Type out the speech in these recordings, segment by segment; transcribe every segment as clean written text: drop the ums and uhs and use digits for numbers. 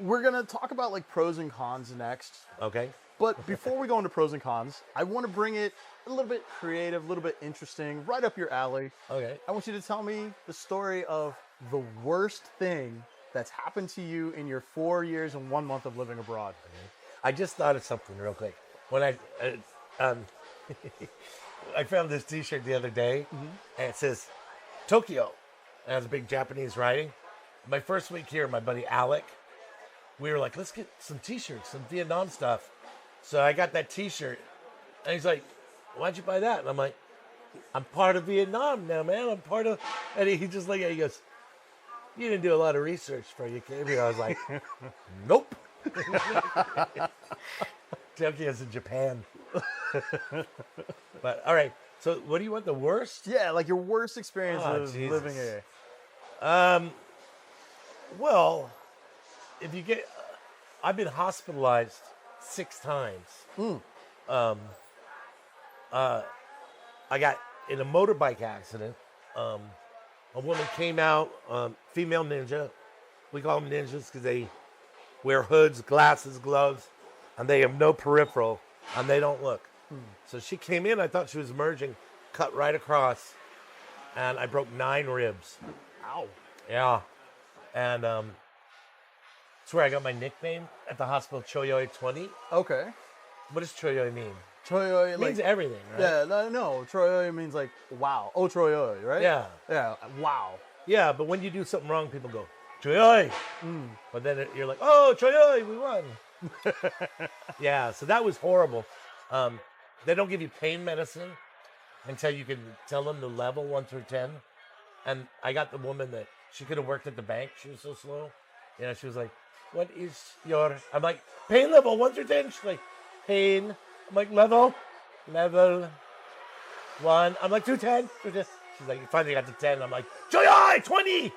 we're going to talk about like pros and cons next. Okay. But before we go into pros and cons, I want to bring it a little bit creative, a little bit interesting, right up your alley. Okay. I want you to tell me the story of the worst thing that's happened to you in your 4 years and 1 month of living abroad. I just thought of something real quick. When I found this T-shirt the other day, and it says Tokyo. And it has a big Japanese writing. My first week here, my buddy Alec, we were like, let's get some T-shirts, some Vietnam stuff. So I got that T-shirt, and he's like, why'd you buy that? And I'm like, I'm part of Vietnam now, man. I'm part of, and he just like, he goes, you didn't do a lot of research before you came here. I was like, nope. Tokyo's in Japan. But all right, so what do you want, the worst? Yeah, like your worst experience of Jesus. living here. Well, if you get, I've been hospitalized 6 times. I got in a motorbike accident. A woman came out, female ninja. We call them ninjas because they wear hoods, glasses, gloves, and they have no peripheral, and they don't look. So she came in, I thought she was emerging, cut right across, and I broke 9 ribs. Ow. Yeah. And that's where I got my nickname at the hospital, Choyoy 20. Okay. What does Choyoy mean? Troyoy, It means like, everything, right? yeah, no, Troyoy means like wow. Oh, Troyoy, right? Yeah. Yeah, wow. Yeah, but when you do something wrong, people go, Choyoy. But then you're like, oh, Choyoy, we won. Yeah, so that was horrible. They don't give you pain medicine until you can tell them the level 1 through 10. And I got the woman that she could have worked at the bank. She was so slow. You know, she was like, what is your, I'm like, pain level 1 through 10. She's like, pain. I'm like, level 1. I'm like, 210. She's like, finally got to 10. I'm like, Joy, 20.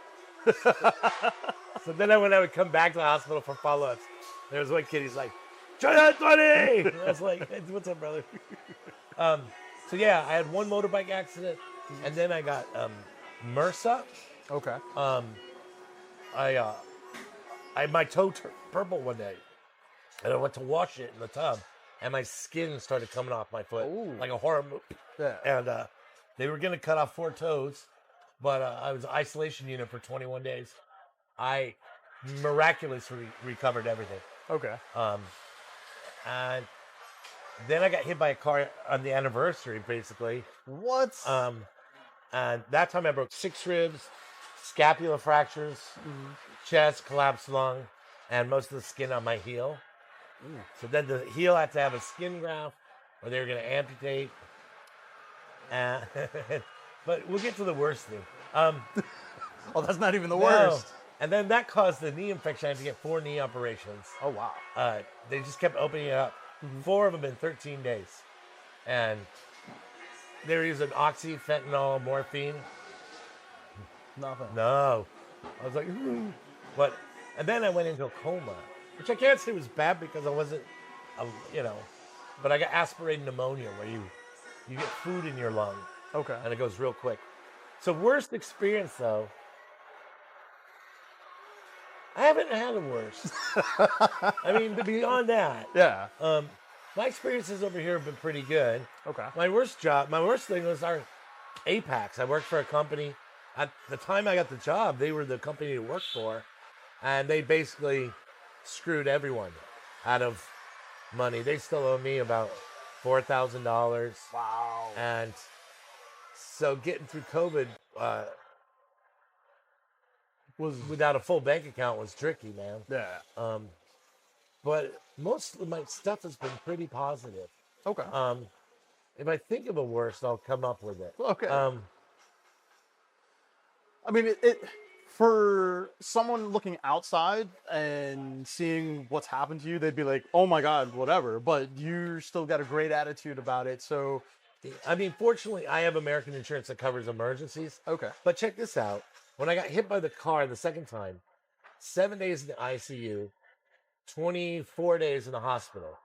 So then when I would come back to the hospital for follow-ups, there was one kid, he's like, Joy, 20. And I was like, hey, what's up, brother? So yeah, I had 1 motorbike accident, and then I got MRSA. Okay. My toe turned purple one day, and I went to wash it in the tub, and my skin started coming off my foot. Ooh. Like a horror movie. Yeah. And they were going to cut off 4 toes, but I was isolation unit for 21 days. I miraculously recovered everything. Okay. And then I got hit by a car on the anniversary, basically. What? And that time I broke 6 ribs, scapula fractures, chest, collapsed lung, and most of the skin on my heel. So then the heel had to have a skin graft, or they were going to amputate. But we'll get to the worst thing. Oh, that's not even the No. worst. And then that caused the knee infection. I had to get 4 knee operations. Oh, wow. They just kept opening it up. 4 of them in 13 days. And they were using oxy, fentanyl, morphine. Nothing. No. I was like, but, and then I went into a coma, which I can't say was bad because I wasn't, but I got aspirated pneumonia where you get food in your lung Okay. and it goes real quick. So worst experience though, I haven't had a worst. I mean, beyond that, Yeah. my experiences over here have been pretty good. Okay. My worst thing was our Apex. I worked for a company. At the time I got the job, they were the company to work for, and they basically screwed everyone out of money. They still owe me about $4,000. Wow. And so getting through COVID Was without a full bank account was tricky, man. yeah. But most of my stuff has been pretty positive. Okay. If I think of a worst, I'll come up with it. Okay. I mean, it for someone looking outside and seeing what's happened to you, they'd be like, "Oh my God, whatever." But you still got a great attitude about it. So, I mean, fortunately, I have American insurance that covers emergencies. okay. But check this out. When I got hit by the car the second time, 7 days in the ICU, 24 days in the hospital,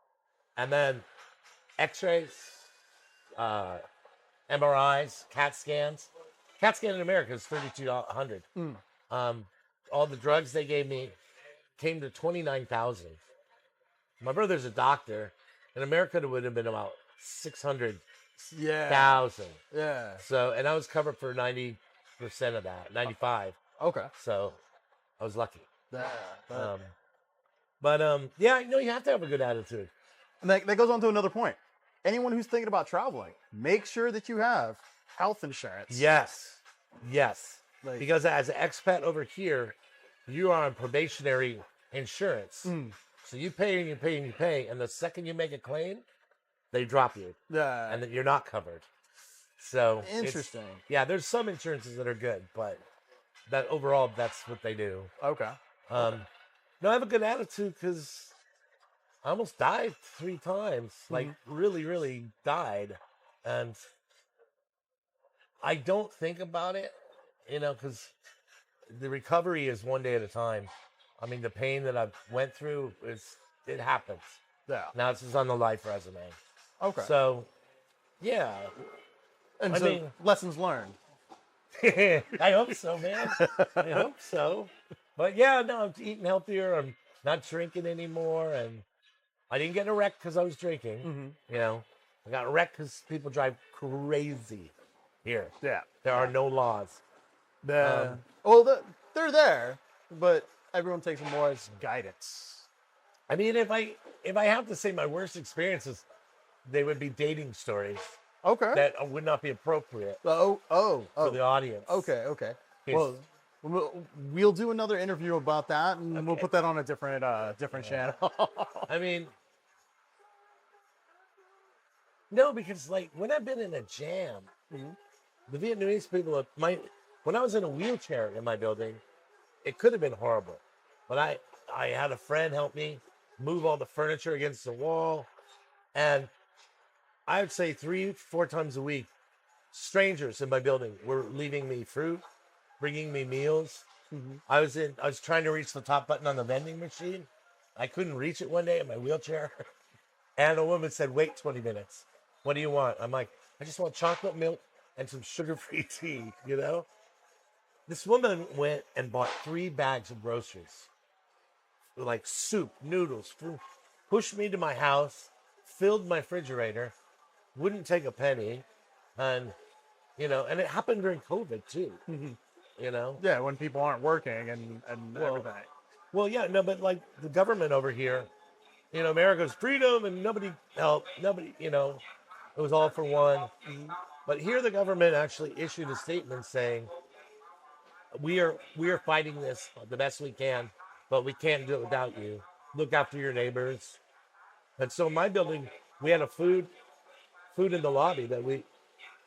and then x-rays, MRIs, CAT scans. CAT scan in America is $3,200. All the drugs they gave me, came to 29,000. My brother's a doctor. In America, it would have been about 600,000. Yeah. Yeah. So, and I was covered for 90% of that, 95. Okay. So, I was lucky. Yeah. Um, but yeah, no, you have to have a good attitude. And that goes on to another point. Anyone who's thinking about traveling, make sure that you have health insurance. Yes, Like- because as an expat over here, you are on probationary insurance. So you pay and you pay and you pay, and the second you make a claim, they drop you, Yeah. and then you're not covered. So Interesting. Yeah, there's some insurances that are good, but that overall, that's what they do. Okay. No, I have a good attitude because I almost died 3 times. Like really, really died, and I don't think about it, because the recovery is one day at a time. I mean, the pain that I've went through it happens. Yeah. Now it's just on the life resume. Okay. So, yeah. And I so mean- lessons learned. I hope so, man. I hope so. But yeah, no, I'm eating healthier. I'm not drinking anymore, and I didn't get in a wreck because I was drinking. I got wrecked because people drive crazy here. Yeah. There are no laws. They're there, but everyone takes them more as guidance. I mean, if I have to say my worst experiences, they would be dating stories Okay. that would not be appropriate for for the audience. Okay. Yes. Well, we'll do another interview about that, and we'll Okay. put that on a different channel. I mean, no, because like when I've been in a jam, the Vietnamese people, when I was in a wheelchair in my building, it could have been horrible, but I had a friend help me move all the furniture against the wall, and I would say 3-4 times a week, strangers in my building were leaving me fruit, bringing me meals. I was trying to reach the top button on the vending machine. I couldn't reach it one day in my wheelchair. And a woman said, wait 20 minutes. What do you want? I'm like, I just want chocolate milk and some sugar-free tea, This woman went and bought 3 bags of groceries, like soup, noodles, food, pushed me to my house, filled my refrigerator, wouldn't take a penny, and, and it happened during COVID too, Yeah, when people aren't working and everything. Well, yeah, no, but like the government over here, America's freedom and nobody helped, it was all for one. But here the government actually issued a statement saying, we are fighting this the best we can, but we can't do it without you. Look after your neighbors. And so in my building, we had a food in the lobby that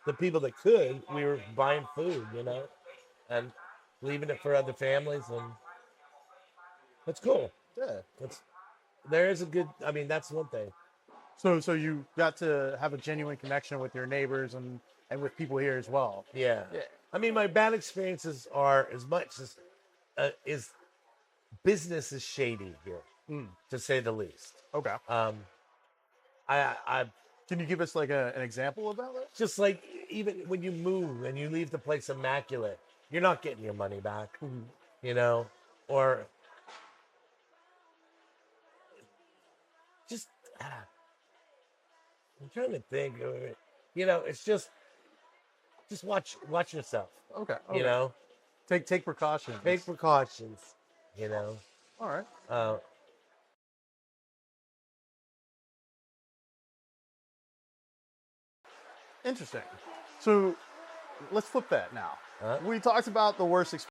the people that could, we were buying food, and leaving it for other families, and that's cool. Yeah. There is a good, I mean, that's one thing. So you got to have a genuine connection with your neighbors and with people here as well. Yeah. I mean, my bad experiences are as much as business is shady here, to say the least. Okay. I Can you give us like an example about it? just like even when you move and you leave the place immaculate, you're not getting your money back, or just I'm trying to think. It's just watch yourself. Okay. Take precautions. Take precautions. All right. Interesting. So let's flip that now. We talked about the worst experience